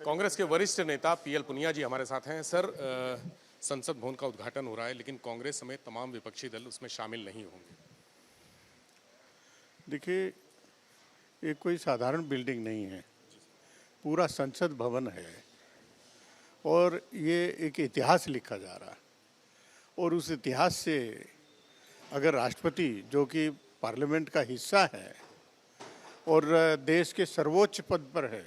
कांग्रेस के वरिष्ठ नेता पीएल पुनिया जी हमारे साथ हैं। सर, संसद भवन का उद्घाटन हो रहा है, लेकिन कांग्रेस समेत तमाम विपक्षी दल उसमें शामिल नहीं होंगे। देखिए, ये कोई साधारण बिल्डिंग नहीं है, पूरा संसद भवन है और ये एक इतिहास लिखा जा रहा है। और उस इतिहास से अगर राष्ट्रपति, जो कि पार्लियामेंट का हिस्सा है और देश के सर्वोच्च पद पर है,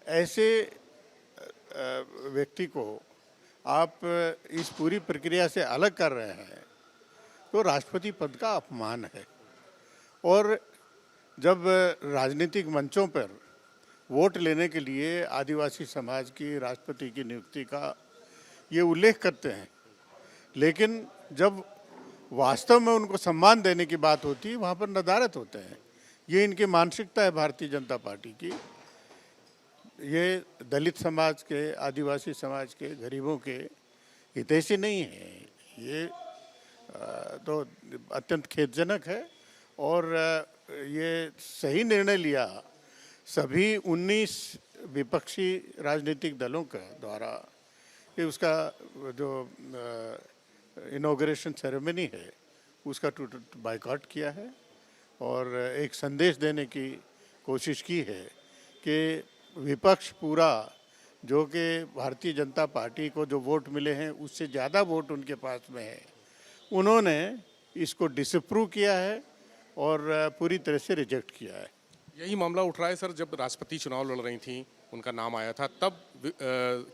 ऐसे व्यक्ति को आप इस पूरी प्रक्रिया से अलग कर रहे हैं तो राष्ट्रपति पद का अपमान है। और जब राजनीतिक मंचों पर वोट लेने के लिए आदिवासी समाज की राष्ट्रपति की नियुक्ति का ये उल्लेख करते हैं, लेकिन जब वास्तव में उनको सम्मान देने की बात होती है वहाँ पर नदारत होते हैं। ये इनकी मानसिकता है भारतीय जनता पार्टी की। ये दलित समाज के, आदिवासी समाज के, गरीबों के हितैषी नहीं है। ये तो अत्यंत खेदजनक है और ये सही निर्णय लिया सभी 19 विपक्षी राजनीतिक दलों के द्वारा कि उसका जो इनॉग्रेशन सेरेमनी है उसका टोटल बायकॉट किया है और एक संदेश देने की कोशिश की है कि विपक्ष पूरा, जो कि भारतीय जनता पार्टी को जो वोट मिले हैं उससे ज़्यादा वोट उनके पास में है, उन्होंने इसको डिसअप्रूव किया है और पूरी तरह से रिजेक्ट किया है। यही मामला उठ रहा है सर, जब राष्ट्रपति चुनाव लड़ रही थी, उनका नाम आया था, तब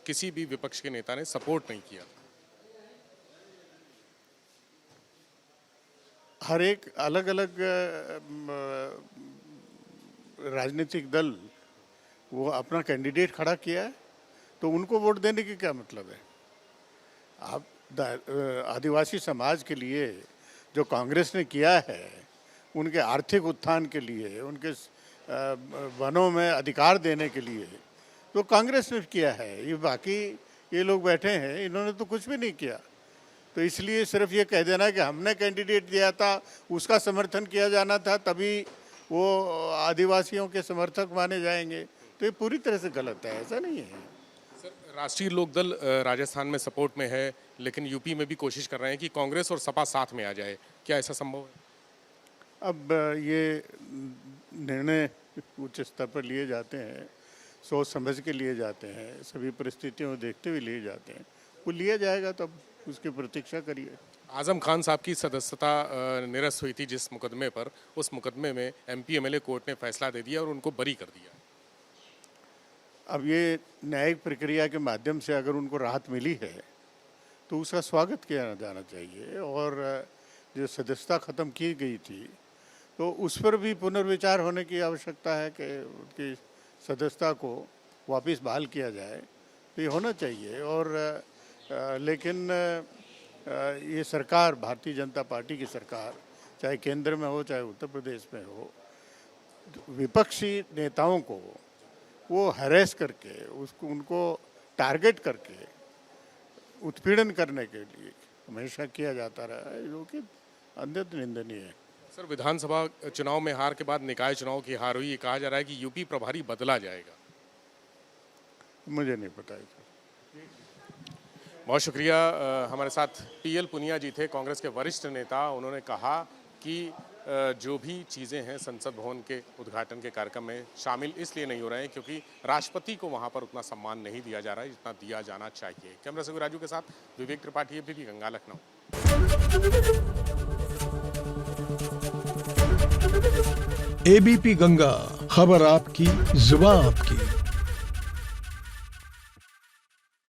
किसी भी विपक्ष के नेता ने सपोर्ट नहीं किया। हर एक अलग अलग राजनीतिक दल वो अपना कैंडिडेट खड़ा किया है तो उनको वोट देने की क्या मतलब है। आप आदिवासी समाज के लिए जो कांग्रेस ने किया है, उनके आर्थिक उत्थान के लिए, उनके वनों में अधिकार देने के लिए तो कांग्रेस ने किया है। ये बाकी ये लोग बैठे हैं, इन्होंने तो कुछ भी नहीं किया। तो इसलिए सिर्फ ये कह देना कि हमने कैंडिडेट दिया था, उसका समर्थन किया जाना था, तभी वो आदिवासियों के समर्थक माने जाएंगे, तो ये पूरी तरह से गलत है। ऐसा नहीं है सर। राष्ट्रीय लोकदल राजस्थान में सपोर्ट में है, लेकिन यूपी में भी कोशिश कर रहे हैं कि कांग्रेस और सपा साथ में आ जाए। क्या ऐसा संभव है? अब ये निर्णय उच्च स्तर पर लिए जाते हैं, सोच समझ के लिए जाते हैं, सभी परिस्थितियों को देखते हुए लिए जाते हैं। वो लिया जाएगा तब उसकी प्रतीक्षा करिए। आजम खान साहब की सदस्यता निरस्त हुई थी जिस मुकदमे पर, उस मुकदमे में एमपी एमएलए कोर्ट ने फैसला दे दिया और उनको बरी कर दिया। अब ये न्यायिक प्रक्रिया के माध्यम से अगर उनको राहत मिली है तो उसका स्वागत किया जाना चाहिए। और जो सदस्यता ख़त्म की गई थी तो उस पर भी पुनर्विचार होने की आवश्यकता है कि उनकी सदस्यता को वापस बहाल किया जाए, तो ये होना चाहिए। और लेकिन ये सरकार, भारतीय जनता पार्टी की सरकार, चाहे केंद्र में हो चाहे उत्तर प्रदेश में हो, विपक्षी नेताओं को वो हैरेस करके, उनको टारगेट करके उत्पीड़न करने के लिए हमेशा किया जाता रहा है, जो कि अत्यंत निंदनीय है। सर, विधानसभा चुनाव में हार के बाद निकाय चुनाव की हार हुई, ये कहा जा रहा है कि यूपी प्रभारी बदला जाएगा। मुझे नहीं पता है। बहुत शुक्रिया। हमारे साथ पीएल पुनिया जी थे, कांग्रेस के वरिष्ठ नेता। उन्होंने कहा कि जो भी चीज़ें हैं संसद भवन के उद्घाटन के कार्यक्रम में शामिल इसलिए नहीं हो रहे हैं क्योंकि राष्ट्रपति को वहां पर उतना सम्मान नहीं दिया जा रहा है जितना दिया जाना चाहिए। कैमरा से राजू के साथ विवेक त्रिपाठी, एबीपी गंगा, लखनऊ। एबीपी गंगा, खबर आपकी, जुबान आपकी।